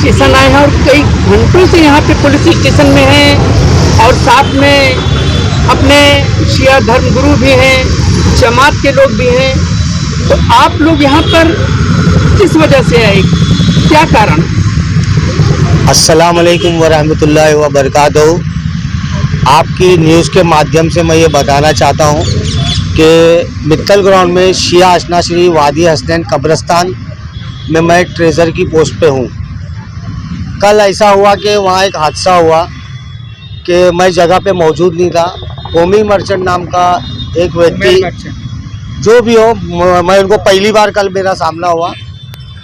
Station आए हैं और कई घंटों से यहाँ पे पुलिस स्टेशन में हैं और साथ में अपने शिया धर्मगुरु भी हैं, जमात के लोग भी हैं। तो आप लोग यहाँ पर किस वजह से आए, क्या कारण? अस्सलाम वालेकुम वरहमतुल्लाहि वबरकातुहू। आपकी न्यूज़ के माध्यम से मैं ये बताना चाहता हूँ कि मित्तल ग्राउंड में शिया आशना श्री वादी हसनैन कब्रिस्तान में मैं ट्रेजर की पोस्ट पे हूँ। कल ऐसा हुआ कि वहाँ एक हादसा हुआ कि मैं जगह पे मौजूद नहीं था। कौमी मर्चेंट नाम का एक व्यक्ति, जो भी हो, मैं उनको पहली बार कल मेरा सामना हुआ,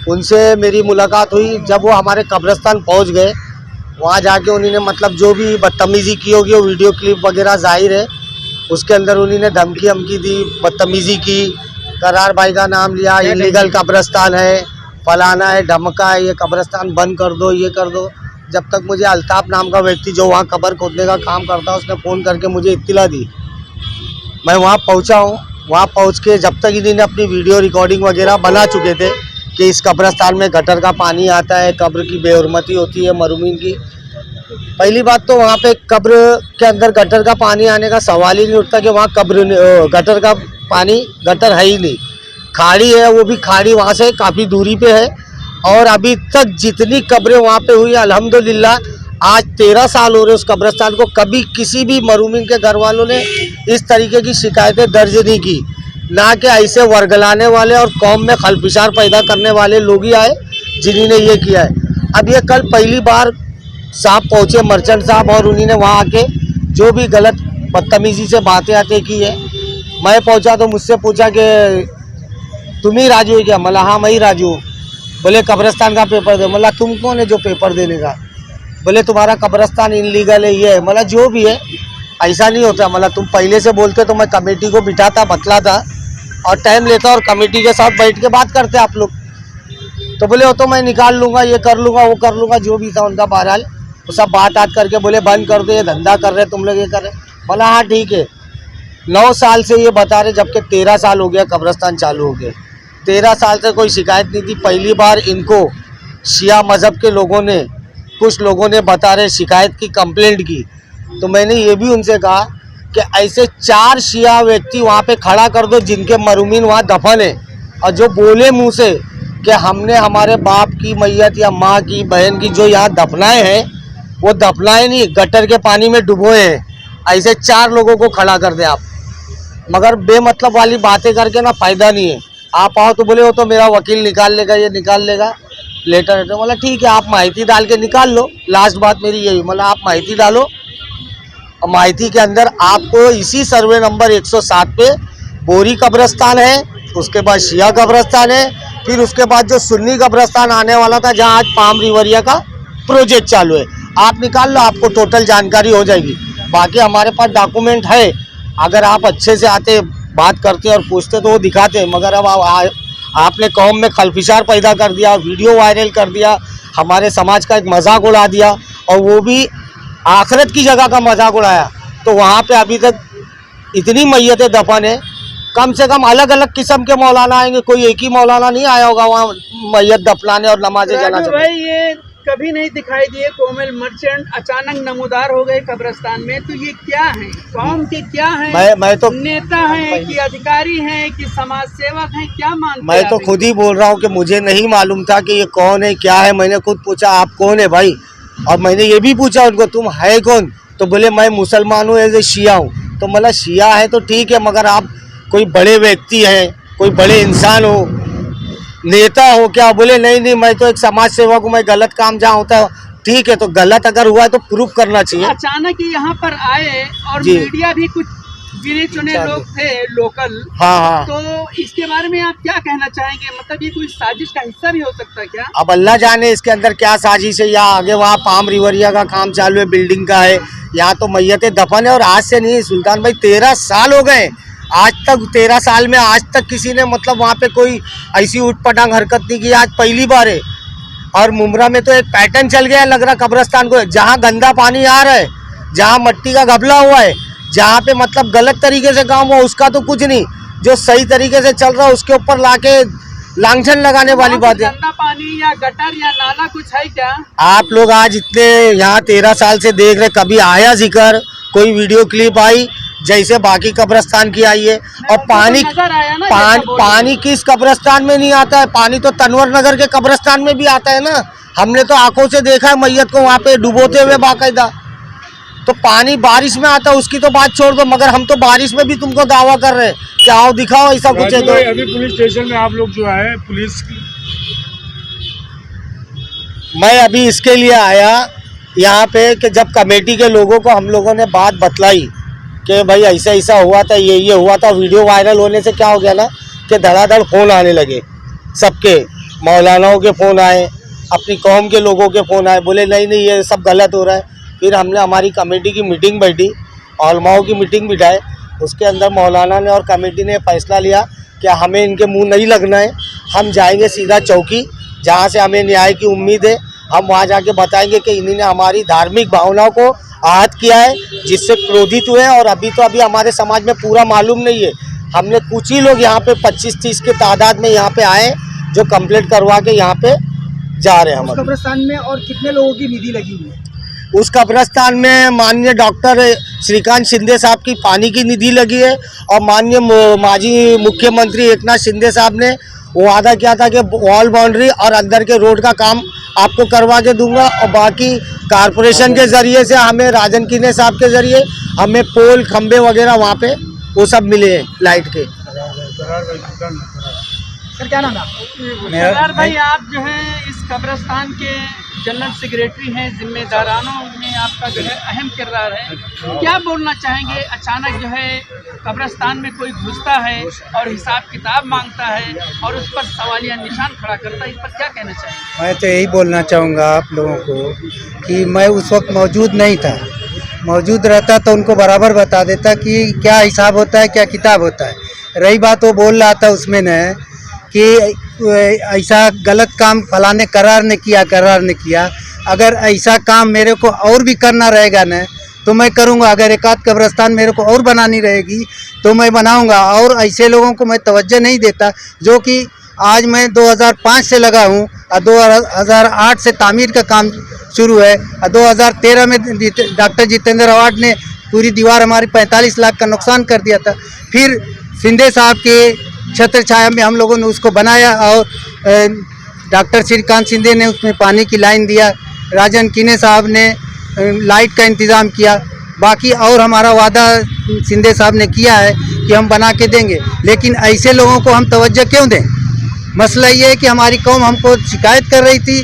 उनसे मेरी मुलाकात हुई। जब वो हमारे कब्रिस्तान पहुंच गए, वहाँ जाके उन्होंने मतलब जो भी बदतमीज़ी की होगी वो वीडियो क्लिप वगैरह जाहिर है, उसके अंदर उन्होंने धमकी हमकी दी, बदतमीज़ी की, करार भाई का नाम लिया, इलीगल कब्रिस्तान है, फलाना है, धमका है, ये कब्रिस्तान बंद कर दो, ये कर दो। जब तक मुझे अल्ताफ़ नाम का व्यक्ति जो वहाँ कब्र खोदने का काम करता है, उसने फ़ोन करके मुझे इत्तला दी। मैं वहाँ पहुँचा हूँ। वहाँ पहुँच के जब तक इन्होंने अपनी वीडियो रिकॉर्डिंग वगैरह बना चुके थे कि इस कब्रिस्तान में गटर का पानी आता है, कब्र की बेहुरमती होती है मरहूमीन की। पहली बात तो वहाँ पे कब्र के अंदर गटर का पानी आने का सवाल ही नहीं उठता कि वहाँ गटर का पानी, गटर है ही नहीं, खाड़ी है, वो भी खाड़ी वहाँ से काफ़ी दूरी पे है। और अभी तक जितनी कब्रें वहाँ पे हुई, अल्हम्दुलिल्लाह आज 13 साल हो रहे उस कब्रिस्तान को, कभी किसी भी मरहूमीन के घर वालों ने इस तरीके की शिकायतें दर्ज नहीं की। ना कि ऐसे वर्गलाने वाले और कौम में खलफिशार पैदा करने वाले लोग ही आए जिन्होंने ये किया है। अब ये कल पहली बार साहब पहुँचे, मर्चेंट साहब, और उन्होंने वहाँ आके जो भी गलत बदतमीज़ी से बातें की है। मैं पहुँचा तो मुझसे पूछा कि तुम ही राजू है क्या? मला हाँ मैं ही राजू हूँ। बोले कब्रिस्तान का पेपर दे। मला तुम कौन है जो पेपर देने का? बोले तुम्हारा कब्रिस्तान इनलीगल है, ये है। मला जो भी है ऐसा नहीं होता। मला तुम पहले से बोलते तो मैं कमेटी को बिठाता, बतलाता और टाइम लेता और कमेटी के साथ बैठ के बात करते आप लोग। तो बोले वो तो मैं निकाल लूँगा, ये कर लूँगा, वो कर लूँगा, जो भी था उनका। बहरहाल वो सब बात करके बोले बंद कर दो, ये धंधा कर रहे तुम लोग, ये कर रहे। बोला हाँ ठीक है। 9 साल से ये बता रहे, जबकि 13 साल हो गया कब्रिस्तान चालू हो गए। 13 साल से कोई शिकायत नहीं थी। पहली बार इनको शिया मज़हब के लोगों ने, कुछ लोगों ने बता रहे शिकायत की, कंप्लेंट की। तो मैंने ये भी उनसे कहा कि ऐसे 4 शिया व्यक्ति वहाँ पे खड़ा कर दो जिनके मरहूमीन वहाँ दफन है, और जो बोले मुँह से कि हमने हमारे बाप की मैयत या माँ की, बहन की जो यहाँ दफनाए हैं, वो दफनाए नहीं, गटर के पानी में डुबोए हैं। ऐसे 4 लोगों को खड़ा कर दे आप। मगर बेमतलब वाली बातें करके ना फ़ायदा नहीं है। आप आओ तो बोले वो तो मेरा वकील निकाल लेगा, ये निकाल लेगा, लेटर। मतलब ठीक है, आप माहिती डाल के निकाल लो। लास्ट बात मेरी यही, मतलब आप माहिती डालो, और माहिती के अंदर आपको इसी सर्वे नंबर 107 पे बोरी कब्रिस्तान है, उसके बाद शिया कब्रिस्तान है, फिर उसके बाद जो सुन्नी कब्रिस्तान आने वाला था जहाँ आज पाम रिवरिया का प्रोजेक्ट चालू है, आप निकाल लो, आपको टोटल जानकारी हो जाएगी। बाकी हमारे पास डॉक्यूमेंट है, अगर आप अच्छे से आते, बात करते और पूछते तो वो दिखाते। मगर अब आपने कौम में खलफिशार पैदा कर दिया, वीडियो वायरल कर दिया, हमारे समाज का एक मजाक उड़ा दिया, और वो भी आखिरत की जगह का मजाक उड़ाया। तो वहाँ पे अभी तक इतनी मैयतें दफन है, कम से कम अलग अलग किस्म के मौलाना आएंगे, कोई एक ही मौलाना नहीं आया होगा वहाँ मैयत दफनाने और नमाज़े जनाज़ा। भाई ये कभी नहीं दिखाई दिए कोमल मर्चेंट, अचानक नमूदार हो गए कब्रिस्तान में, तो ये क्या है? कौम के क्या है? मैं तो नेता हैं कि अधिकारी हैं कि समाज सेवक हैं, क्या मानते हैं? मैं तो खुद ही बोल रहा हूँ कि मुझे नहीं मालूम था कि ये कौन है, क्या है। मैंने खुद पूछा आप कौन है भाई, और मैंने ये भी पूछा उनको तुम है कौन? तो बोले मैं मुसलमान हूँ, एज ए शिया हूँ। तो मतलब शिया है तो ठीक है, मगर आप कोई बड़े व्यक्ति हैं, कोई बड़े इंसान हो, नेता हो क्या? बोले नहीं मैं तो एक समाज सेवक हूँ, मैं गलत काम जहाँ होता है, ठीक है, तो गलत अगर हुआ है तो प्रूफ करना चाहिए। अचानक ही यहाँ पर आए और मीडिया भी कुछ गिने चुने लोग थे लोकल। हाँ। तो इसके बारे में आप क्या कहना चाहेंगे? मतलब ये कोई साजिश का हिस्सा भी हो सकता है क्या? अब अल्लाह जाने इसके अंदर क्या साजिश है। या आगे वहाँ पाम रिवरिया का काम चालू है, बिल्डिंग का है, यहाँ तो मैयतें दफन है। और आज से नहीं सुल्तान भाई, 13 साल हो गए, आज तक 13 साल में आज तक किसी ने मतलब वहाँ पे कोई ऐसी उठपटांग हरकत नहीं की। आज पहली बार है। और मुमरा में तो एक पैटर्न चल गया लग रहा कब्रिस्तान को, जहाँ गंदा पानी आ रहा है, जहाँ मट्टी का घबला हुआ है, जहाँ पे मतलब गलत तरीके से काम हुआ उसका तो कुछ नहीं, जो सही तरीके से चल रहा है उसके ऊपर लाके लांछन लगाने वाली बात है। गंदा पानी या गटर या नाला कुछ है क्या? आप लोग आज इतने यहाँ 13 साल से देख रहे, कभी आया जिक्र, कोई वीडियो क्लिप आई जैसे बाकी कब्रिस्तान की आई है? और पानी पानी किस कब्रिस्तान में नहीं आता है? पानी तो तनवर नगर के कब्रिस्तान में भी आता है ना। हमने तो आंखों से देखा है मैयत को वहाँ पे डुबोते हुए बाकायदा। तो पानी बारिश में आता है उसकी तो बात छोड़ दो, मगर हम तो बारिश में भी तुमको दावा कर रहे हैं कि आओ दिखाओ ऐसा कुछ है तो। अभी पुलिस स्टेशन में आप लोग जो है पुलिस की, मैं अभी इसके लिए आया यहाँ पे कि जब कमेटी के लोगों को हम लोगों ने बात बतलाई कि भाई ऐसा ऐसा हुआ था, ये हुआ था, वीडियो वायरल होने से क्या हो गया ना कि धड़ाधड़ फ़ोन आने लगे सबके, मौलानाओं के फ़ोन आए, अपनी कौम के लोगों के फ़ोन आए, बोले नहीं नहीं ये सब गलत हो रहा है। फिर हमने हमारी कमेटी की मीटिंग बैठी, उलमाओं की मीटिंग बिठाए, उसके अंदर मौलाना ने और कमेटी ने फैसला लिया कि हमें इनके मुंह नहीं लगना है, हम जाएंगे सीधा चौकी जहां से हमें न्याय की उम्मीद है, हम वहां जाके बताएंगे कि इन्होंने हमारी धार्मिक भावनाओं को आहत किया है, जिससे क्रोधित हुए। और अभी हमारे समाज में पूरा मालूम नहीं है, हमने कुछ ही लोग यहाँ पे 25-30 के तादाद में यहाँ पे आए जो कंप्लेंट करवा के यहाँ पे जा रहे हैं। हम कब्रिस्तान में और कितने लोगों की निधि लगी हुई है? उस कब्रिस्तान में माननीय डॉक्टर श्रीकांत शिंदे साहब की पानी की निधि लगी है और माननीय माजी मुख्यमंत्री एकनाथ शिंदे साहब ने वादा किया था कि वॉल बाउंड्री और अंदर के रोड का काम आपको करवा के दूंगा। और बाकी कारपोरेशन के ज़रिए से हमें राजन किने साहब के ज़रिए हमें पोल खंबे वगैरह वहाँ पे वो सब मिले हैं लाइट के। सर क्या नाम है? मेरा भाई, आप जो है इस कब्रिस्तान के जनरल सेक्रेटरी हैं, जिम्मेदारानों में आपका जो है अहम किरदार है, क्या बोलना चाहेंगे? अचानक जो है कब्रिस्तान में कोई घुसता है और हिसाब किताब मांगता है और उस पर सवालिया निशान खड़ा करता है, इस पर क्या कहना चाहेंगे? मैं तो यही बोलना चाहूँगा आप लोगों को कि मैं उस वक्त मौजूद नहीं था, मौजूद रहता तो उनको बराबर बता देता कि क्या हिसाब होता है, क्या किताब होता है। रही बात वो बोल रहा था उसमें न कि ऐसा गलत काम फलाने करार ने किया, अगर ऐसा काम मेरे को और भी करना रहेगा न तो मैं करूँगा। अगर एक आध कब्रिस्तान मेरे को और बनानी रहेगी तो मैं बनाऊँगा। और ऐसे लोगों को मैं तवज्जो नहीं देता जो कि आज मैं 2005 से लगा हूँ और 2008 से तामीर का काम शुरू है और 2013 में डॉक्टर जितेंद्र अवार्ड ने पूरी दीवार हमारी 45 लाख का नुकसान कर दिया था। फिर शिंदे साहब के छत्र छाया में हम लोगों ने उसको बनाया और डॉक्टर श्रीकांत शिंदे ने उसमें पानी की लाइन दिया, राजन किने साहब ने लाइट का इंतज़ाम किया। बाकी और हमारा वादा शिंदे साहब ने किया है कि हम बना के देंगे, लेकिन ऐसे लोगों को हम तवज्जो क्यों दें? मसला ये है कि हमारी कौम हमको शिकायत कर रही थी,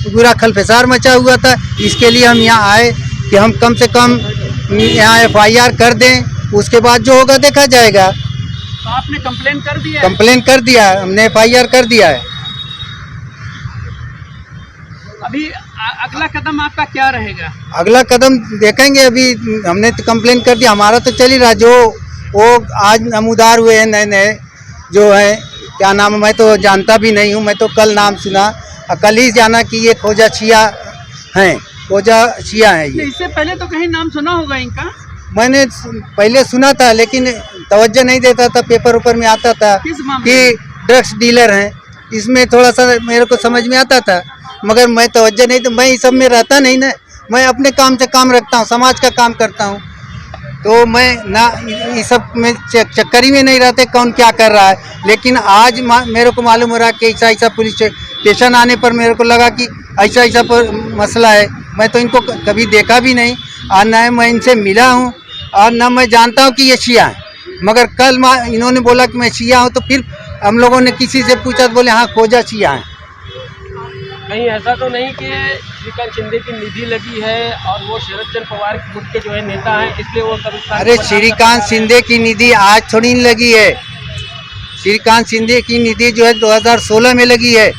पूरा खलफसार मचा हुआ था, इसके लिए हम यहाँ आए कि हम कम से कम यहाँ FIR कर दें, उसके बाद जो होगा देखा जाएगा। तो आपने कंप्लेन कर दिया? कंप्लेन कर दिया है, हमने FIR कर दिया है। अभी अगला कदम आपका क्या रहेगा? अगला कदम देखेंगे, अभी हमने तो कंप्लेन कर दिया, हमारा तो चल ही रहा। जो वो आज नमूदार हुए हैं नए नए जो है, क्या नाम है मैं तो जानता भी नहीं हूँ, मैं तो कल नाम सुना, कल ही जाना कि ये खोजा शिया हैं, खोजा शिया हैं ये। इससे पहले तो कहीं नाम सुना होगा इनका? मैंने पहले सुना था लेकिन तवज्जो नहीं देता था, पेपर ऊपर में आता था कि ड्रग्स डीलर हैं, इसमें थोड़ा सा मेरे को समझ में आता था, मगर मैं तवज्जो नहीं, तो मैं इस सब में रहता नहीं ना, मैं अपने काम से काम रखता हूँ, समाज का काम करता हूँ, तो मैं ना इस सब में चक्करी में नहीं रहते कौन क्या कर रहा है। लेकिन आज मेरे को मालूम हो रहा है कि ऐसा ऐसा पुलिस स्टेशन आने पर मेरे को लगा कि ऐसा ऐसा मसला है। मैं तो इनको कभी देखा भी नहीं और न मैं इनसे मिला हूँ और न मैं जानता हूँ कि ये शिया हैं, मगर कल इन्होंने बोला कि मैं शिया हूँ, तो फिर हम लोगों ने किसी से पूछा तो बोले हाँ खोजा शिया हैं। कहीं ऐसा तो नहीं कि श्रीकांत शिंदे की निधि लगी है और वो शरद चंद्र पवार गुट के जो है नेता हैं, इसलिए वो कब्रिस्तान? अरे श्रीकांत शिंदे की निधि आज थोड़ी नहीं लगी है, श्रीकांत शिंदे की निधि जो है 2016 में लगी है।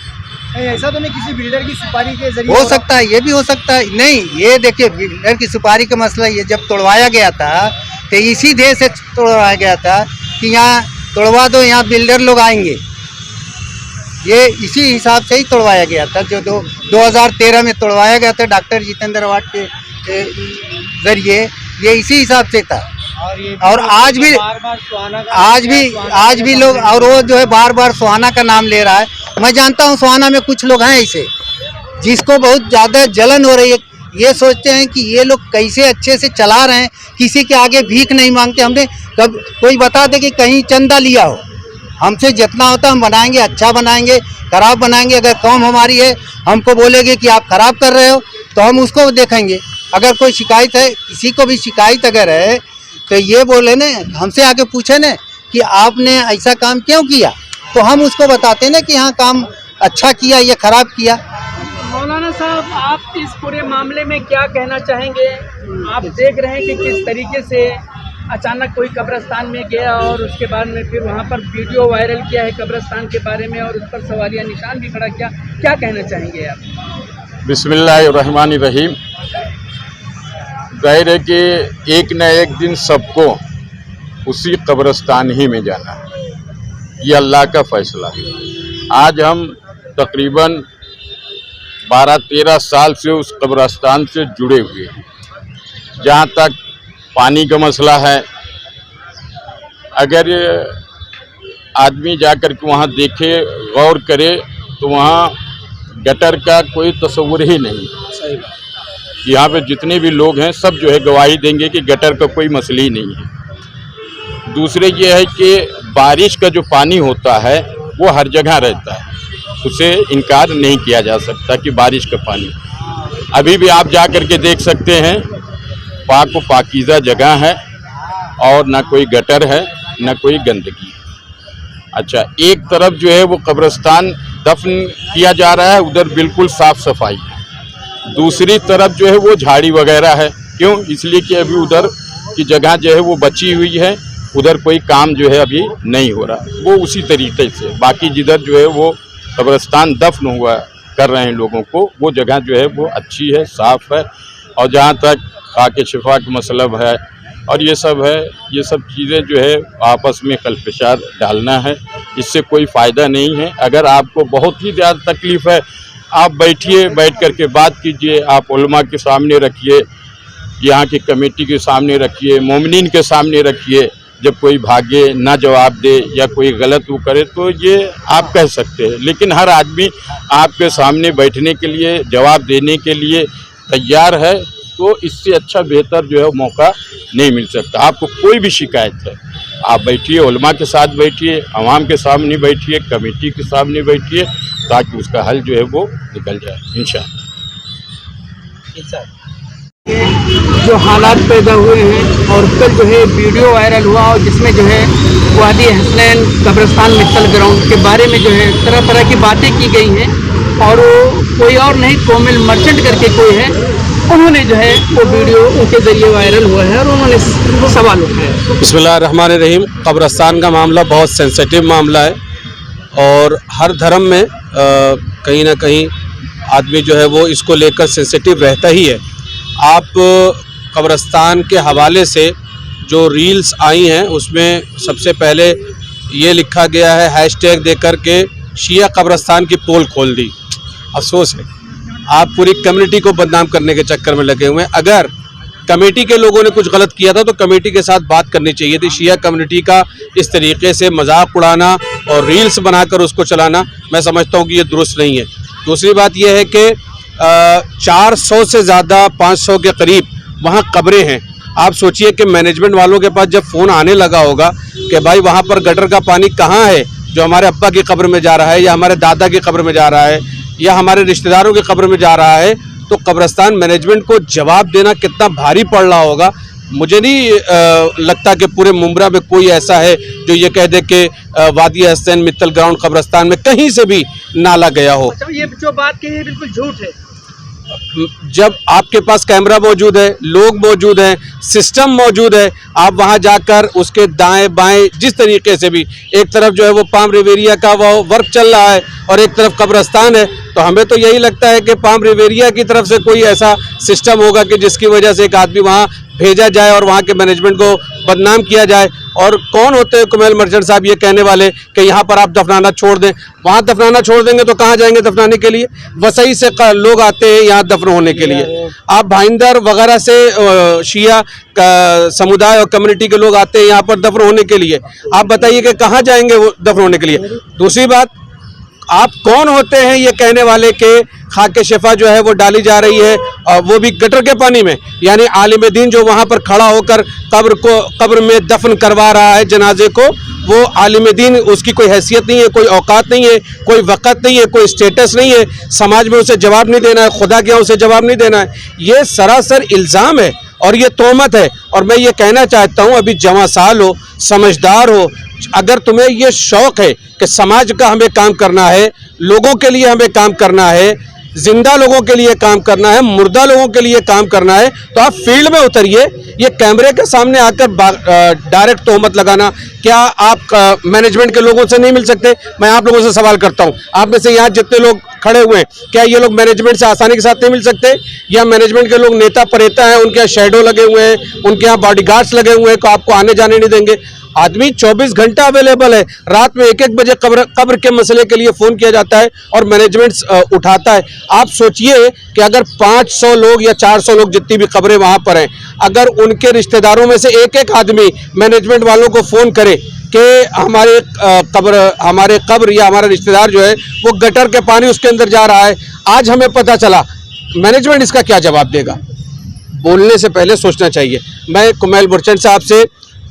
ऐसा तो नहीं किसी बिल्डर की सुपारी के जरिए हो सकता है, ये भी हो सकता है। नहीं, ये देखिए बिल्डर की सुपारी का मसला, ये जब तोड़वाया गया था तो इसी देश से तोड़वाया गया था कि यहाँ तोड़वा दो, यहाँ बिल्डर लोग आएंगे, ये इसी हिसाब से ही तोड़वाया गया था। जो 2013 में तोड़वाया गया था डॉक्टर जितेंद्र अवार्ड के जरिए, ये इसी हिसाब से था। और आज भी लोग, और वो जो है बार बार सुहाना का नाम ले रहा है। मैं जानता हूँ सुहाना में कुछ लोग हैं ऐसे जिसको बहुत ज़्यादा जलन हो रही है, ये सोचते हैं कि ये लोग कैसे अच्छे से चला रहे हैं, किसी के आगे भीख नहीं मांगते। हमने कब कोई बता दे कि कहीं चंदा लिया हो, हमसे जितना होता हम बनाएंगे, अच्छा बनाएंगे, खराब बनाएंगे। अगर कौम हमारी है, हमको बोलेंगे कि आप खराब कर रहे हो तो हम उसको देखेंगे। अगर कोई शिकायत है, किसी को भी शिकायत अगर है तो ये बोले न, हमसे आके पूछे न कि आपने ऐसा काम क्यों किया, तो हम उसको बताते ना कि हाँ काम अच्छा किया या खराब किया। मौलाना साहब, आप इस पूरे मामले में क्या कहना चाहेंगे? आप देख रहे हैं कि किस तरीके से अचानक कोई कब्रिस्तान में गया और उसके बाद में फिर वहाँ पर वीडियो वायरल किया है कब्रिस्तान के बारे में और उस पर सवालिया निशान भी खड़ा किया, क्या कहना चाहेंगे आप? बिस्मिल्लाहिर्रहमानिर्रहीम। जाहिर है कि एक न एक दिन सबको उसी कब्रिस्तान ही में जाना है, ये अल्लाह का फैसला है। आज हम तकरीबन 12-13 साल से उस कब्रिस्तान से जुड़े हुए हैं। जहाँ तक पानी का मसला है, अगर आदमी जाकर के वहाँ देखे, गौर करे, तो वहाँ गटर का कोई तस्वुर ही नहीं। सही बात। यहाँ पे जितने भी लोग हैं सब जो है गवाही देंगे कि गटर का कोई मसला ही नहीं है। दूसरे ये है कि बारिश का जो पानी होता है वो हर जगह रहता है, उसे इनकार नहीं किया जा सकता कि बारिश का पानी अभी भी आप जा कर के देख सकते हैं। पाक व पाकीज़ा जगह है और ना कोई गटर है ना कोई गंदगी। अच्छा, एक तरफ जो है वो कब्रिस्तान दफन किया जा रहा है, उधर बिल्कुल साफ़ सफाई है। दूसरी तरफ जो है वो झाड़ी वगैरह है। क्यों? इसलिए कि अभी उधर की जगह जो है वो बची हुई है, उधर कोई काम जो है अभी नहीं हो रहा। वो उसी तरीके से बाकी जिधर जो है वो कब्रिस्तान दफन हुआ कर रहे हैं लोगों को, वो जगह जो है वो अच्छी है, साफ़ है। और जहाँ तक खाके शिफा का मसलब है और ये सब है, ये सब चीज़ें जो है आपस में कलफशार डालना है, इससे कोई फ़ायदा नहीं है। अगर आपको बहुत ही ज़्यादा तकलीफ़ है, आप बैठिए, बैठ कर के बात कीजिए, आप उलमा के सामने रखिए, यहाँ की कमेटी के सामने रखिए, मोमिनीन के सामने रखिए। जब कोई भागे, ना जवाब दे या कोई गलत वो करे तो ये आप कह सकते हैं, लेकिन हर आदमी आपके सामने बैठने के लिए, जवाब देने के लिए तैयार है, तो इससे अच्छा बेहतर जो है मौका नहीं मिल सकता। आपको कोई भी शिकायत है, आप बैठिए, उलमा के साथ बैठिए, अवाम के सामने बैठिए, कमेटी के सामने बैठिए, ताकि उसका हल जो है वो निकल जाए इंशाअल्लाह। जो हालात पैदा हुए हैं और कल जो है वीडियो वायरल हुआ और जिसमें जो है वादी हसनैन कब्रिस्तान मित्तल ग्राउंड के बारे में जो है तरह तरह की बातें की गई हैं, और वो कोई और नहीं, कोमिल मर्चेंट करके कोई है, उन्होंने जो है वो वीडियो उनके ज़रिए वायरल हुआ है और उन्होंने सवाल उठाया। बिस्मिल्लाहिर्रहमानिर्रहीम। कब्रिस्तान का मामला बहुत सेंसिटिव मामला है और हर धर्म में कहीं ना कहीं आदमी जो है वो इसको लेकर सेंसिटिव रहता ही है। आप कब्रिस्तान के हवाले से जो रील्स आई हैं उसमें सबसे पहले ये लिखा गया है, हैशटैग दे कर के शिया कब्रिस्तान की पोल खोल दी। अफसोस है, आप पूरी कम्युनिटी को बदनाम करने के चक्कर में लगे हुए हैं। अगर कमेटी के लोगों ने कुछ गलत किया था तो कमेटी के साथ बात करनी चाहिए थी। शिया कम्युनिटी का इस तरीके से मजाक उड़ाना और रील्स बनाकर उसको चलाना, मैं समझता हूँ कि ये दुरुस्त नहीं है। दूसरी बात यह है कि 400 से ज़्यादा, 500 के करीब वहाँ कब्रें हैं। आप सोचिए कि मैनेजमेंट वालों के पास जब फ़ोन आने लगा होगा कि भाई वहाँ पर गटर का पानी कहाँ है जो हमारे अब्बा की कब्र में जा रहा है या हमारे दादा की कब्र में जा रहा है या हमारे रिश्तेदारों की कब्र में जा रहा है, तो कब्रिस्तान मैनेजमेंट को जवाब देना कितना भारी पड़ रहा होगा। मुझे नहीं लगता कि पूरे मुंब्रा में कोई ऐसा है जो ये कह दे कि वादी हसनैन मित्तल ग्राउंड कब्रिस्तान में कहीं से भी नाला गया हो। अच्छा, ये जो बात कही है बिल्कुल झूठ है। जब आपके पास कैमरा मौजूद है, लोग मौजूद हैं, सिस्टम मौजूद है, आप वहां जाकर उसके दाएं बाएं जिस तरीके से भी, एक तरफ जो है वो पाम रिवेरिया का वो वर्क चल रहा है और एक तरफ कब्रिस्तान है, तो हमें तो यही लगता है कि पाम रिवेरिया की तरफ से कोई ऐसा सिस्टम होगा कि जिसकी वजह से एक आदमी वहां भेजा जाए और वहां के मैनेजमेंट को बदनाम किया जाए। और कौन होते हैं कुमैल मर्चेंट साहब ये कहने वाले कि यहाँ पर आप दफनाना छोड़ दें? वहाँ दफनाना छोड़ देंगे तो कहाँ जाएंगे दफनाने के लिए? वसई से लोग आते हैं यहाँ दफन होने के लिए। आप भाईंदर वगैरह से शिया समुदाय और कम्युनिटी के लोग आते हैं यहाँ पर दफन होने के लिए। आप बताइए कि कहाँ जाएंगे वो दफन होने के लिए? दूसरी बात, आप कौन होते हैं ये कहने वाले के खाके शिफा जो है वो डाली जा रही है और वो भी गटर के पानी में? यानी आलिम दीन जो वहाँ पर खड़ा होकर कब्र में दफन करवा रहा है जनाजे को, वो आलिम दीन, उसकी कोई हैसियत नहीं है, कोई औकात नहीं है, कोई वक़्त नहीं है, कोई स्टेटस नहीं है, समाज में उसे जवाब नहीं देना है, खुदा के यहाँ उसे जवाब नहीं देना है। ये सरासर इल्ज़ाम है और ये तोहमत है। और मैं ये कहना चाहता हूँ, अभी जवां साल हो, समझदार हो, अगर तुम्हें ये शौक़ है कि समाज का हमें काम करना है, लोगों के लिए हमें काम करना है, जिंदा लोगों के लिए काम करना है, मुर्दा लोगों के लिए काम करना है, तो आप फील्ड में उतरिए। ये कैमरे के सामने आकर डायरेक्ट तोहमत लगाना, क्या आप मैनेजमेंट के लोगों से नहीं मिल सकते? मैं आप लोगों से सवाल करता हूं, आप में से यहाँ जितने लोग खड़े हुए हैं, क्या ये लोग मैनेजमेंट से आसानी के साथ नहीं मिल सकते? या मैनेजमेंट के लोग नेता परेता हैं, उनके यहाँ शैडो लगे हुए हैं, उनके यहाँ बॉडीगार्ड्स लगे हुए हैं, तो आपको आने जाने नहीं देंगे? आदमी 24 घंटा अवेलेबल है। रात में 1-1 बजे कब्र के मसले के लिए फ़ोन किया जाता है और मैनेजमेंट उठाता है। आप सोचिए कि अगर 500 लोग या 400 लोग, जितनी भी कब्रें वहाँ पर हैं, अगर उनके रिश्तेदारों में से एक आदमी मैनेजमेंट वालों को फ़ोन करे कि हमारे कब्र या हमारा रिश्तेदार जो है वो गटर के पानी उसके अंदर जा रहा है, आज हमें पता चला, मैनेजमेंट इसका क्या जवाब देगा? बोलने से पहले सोचना चाहिए। मैं कुमैल मर्चेंट साहब से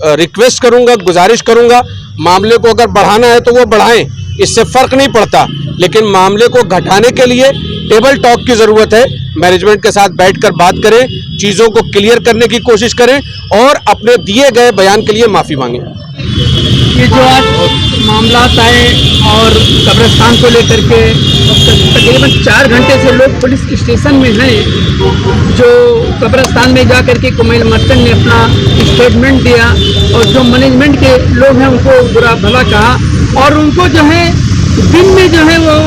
रिक्वेस्ट करूंगा, गुजारिश करूंगा, मामले को अगर बढ़ाना है तो वो बढ़ाएं, इससे फ़र्क नहीं पड़ता, लेकिन मामले को घटाने के लिए टेबल टॉक की ज़रूरत है। मैनेजमेंट के साथ बैठकर बात करें, चीज़ों को क्लियर करने की कोशिश करें और अपने दिए गए बयान के लिए माफ़ी मांगें। ये जो आज मामला आए और कब्रिस्तान को लेकर के तकरीबन 4 घंटे से लोग पुलिस स्टेशन में हैं, जो कब्रिस्तान में जा कर के कुमैल मर्चेंट ने अपना स्टेटमेंट दिया और जो मैनेजमेंट के लोग हैं उनको बुरा भला कहा, और उनको जो है दिन में जो है वो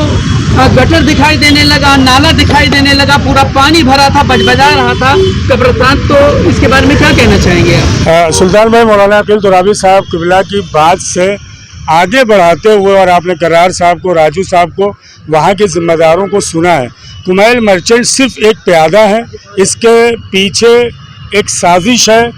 गटर दिखाई देने लगा, नाला दिखाई देने लगा, पूरा पानी भरा था, बजबजा रहा था कब्रिस्तान। तो इसके बारे में क्या कहना चाहेंगे आप? सुल्तान भाई, मौलाना अकील तुराबी साहब किबला की बात से आगे बढ़ाते हुए और आपने करार साहब को, राजू साहब को, वहाँ के जिम्मेदारों को सुना है। कुमैल मर्चेंट सिर्फ एक प्यादा है, इसके पीछे एक साजिश है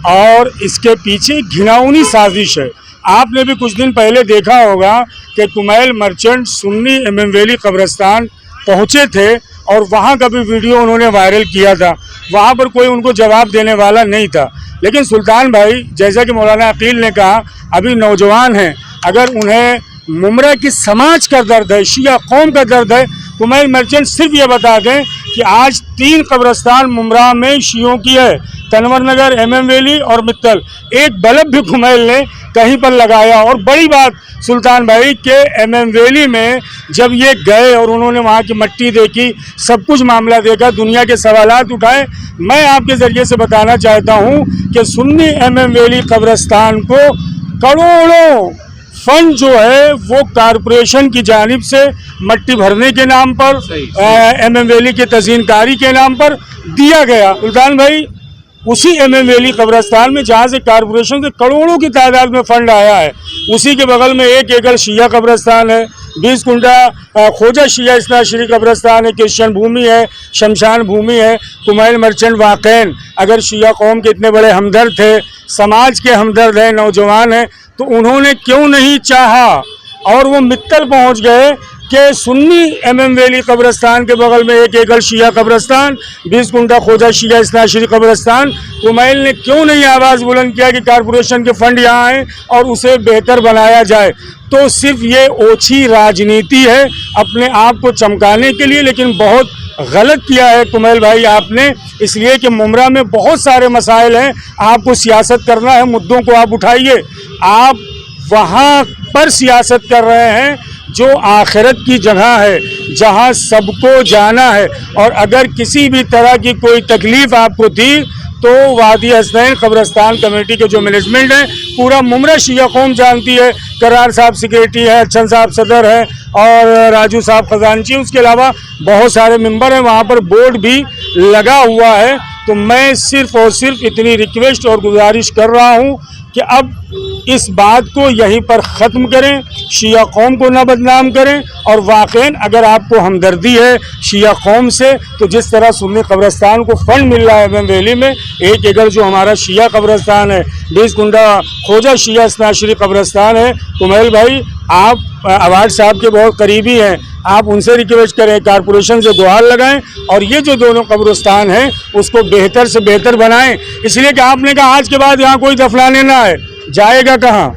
और इसके पीछे घिनौनी साजिश है। आपने भी कुछ दिन पहले देखा होगा कि Kumail merchant Sunni MM valley कब्रिस्तान पहुँचे थे और वहाँ का भी वीडियो उन्होंने वायरल किया था। वहाँ पर कोई उनको जवाब देने वाला नहीं था। लेकिन सुल्तान भाई, जैसा कि मौलाना अकील ने कहा, अभी नौजवान हैं, अगर उन्हें मुमरा की समाज का दर्द है, शिया कौम का दर्द है, कुमैल मर्चेंट सिर्फ ये बता दें कि आज 3 कब्रिस्तान मुमरा में शियों की है, तनवर नगर, एमएम वैली और मित्तल। एक बल्ब भी कुमैल ने कहीं पर लगाया। और बड़ी बात सुल्तान भाई के एमएम वैली में जब ये गए और उन्होंने वहाँ की मिट्टी देखी, सब कुछ मामला देखा, दुनिया के सवालात उठाए, मैं आपके ज़रिए से बताना चाहता हूँ कि सुन्नी एमएम वैली कब्रिस्तान को करोड़ों फंड जो है वो कारपोरेशन की जानिब से मिट्टी भरने के नाम पर, एमएम वैली की तज़ीनकारी के नाम पर दिया गया। सुल्तान भाई, उसी एमएम वैली कब्रिस्तान में जहाँ से कारपोरेशन से करोड़ों की तादाद में फंड आया है, उसी के बगल में 1 एकड़ शिया कब्रिस्तान है, 20 कुंटा खोजा शिया इस्नाशरी कब्रिस्तान है, क्रिश्चियन भूमि है, शमशान भूमि है। कुमैल मर्चेंट वाक़ईन अगर शिया कौम के इतने बड़े हमदर्द थे, समाज के हमदर्द हैं, नौजवान हैं, तो उन्होंने क्यों नहीं चाहा और वो मित्तल पहुँच गए कि सुन्नी एमएम वैली कब्रिस्तान के बगल में 1 एकड़ शिया कब्रिस्तान, 20 कुंटा खोजा शिया इस्नाशरी कब्रिस्तान। कुमैल ने क्यों नहीं आवाज़ बुलंद किया कि कारपोरेशन के फंड यहाँ आए और उसे बेहतर बनाया जाए? तो सिर्फ ये ओछी राजनीति है अपने आप को चमकाने के लिए, लेकिन बहुत गलत किया है कुमैल भाई आपने, इसलिए कि मुमरा में बहुत सारे मसाइल हैं, आपको सियासत करना है, मुद्दों को आप उठाइए। आप वहाँ पर सियासत कर रहे हैं जो आखिरत की जगह है, जहाँ सबको जाना है, और अगर किसी भी तरह की कोई तकलीफ़ आपको थी तो वादी हसनैन कब्रिस्तान कमेटी के जो मैनेजमेंट है, पूरा मुमरा शिया कौम जानती है। करार साहब सेक्रेटरी है, अच्छन साहब सदर है और राजू साहब खजानची, उसके अलावा बहुत सारे मेंबर हैं। वहाँ पर बोर्ड भी लगा हुआ है तो मैं सिर्फ और सिर्फ इतनी रिक्वेस्ट और गुजारिश कर रहा हूँ कि अब इस बात को यहीं पर ख़त्म करें, शिया कौम को ना बदनाम करें। और वाक़ईन अगर आपको हमदर्दी है शिया कौम से, तो जिस तरह सुन्नी कब्रिस्तान को फ़ंड मिल रहा है एमएम वैली में, 1 एकड़ जो हमारा शिया कब्रिस्तान है, 20 कुंडा खोजा शिया इस्नाशरी कब्रिस्तान है, कुमैल भाई आप अवार्ड साहब के बहुत करीबी हैं, आप उनसे रिक्वेस्ट करें, कारपोरेशन से गुहार लगाएं और ये जो दोनों कब्रिस्तान हैं उसको बेहतर से बेहतर बनाएं। इसलिए कि आपने कहा आज के बाद यहाँ कोई दफनाने ना आए, जाएगा कहाँ?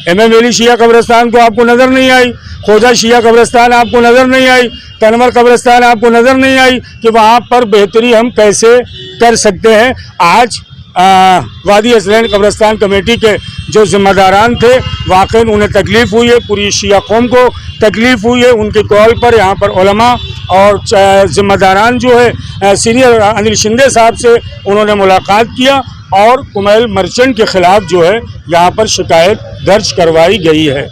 एमएम वैली शिया कब्रिस्तान को आपको नज़र नहीं आई, खोजा शिया कब्रिस्तान आपको नज़र नहीं आई, तनवर कब्रिस्तान आपको नज़र नहीं आई कि वहाँ पर बेहतरी हम कैसे कर सकते हैं। आज वादी हसनैन कब्रिस्तान कमेटी के जो ज़िम्मेदारान थे, वाकई उन्हें तकलीफ़ हुई है, पूरी शिया कौम को तकलीफ़ हुई है। उनके कॉल पर यहाँ पर उलमा और ज़िम्मेदारान जो है सीनियर अनिल शिंदे साहब से उन्होंने मुलाकात किया और कुमैल मर्चेंट के ख़िलाफ़ जो है यहाँ पर शिकायत दर्ज करवाई गई है।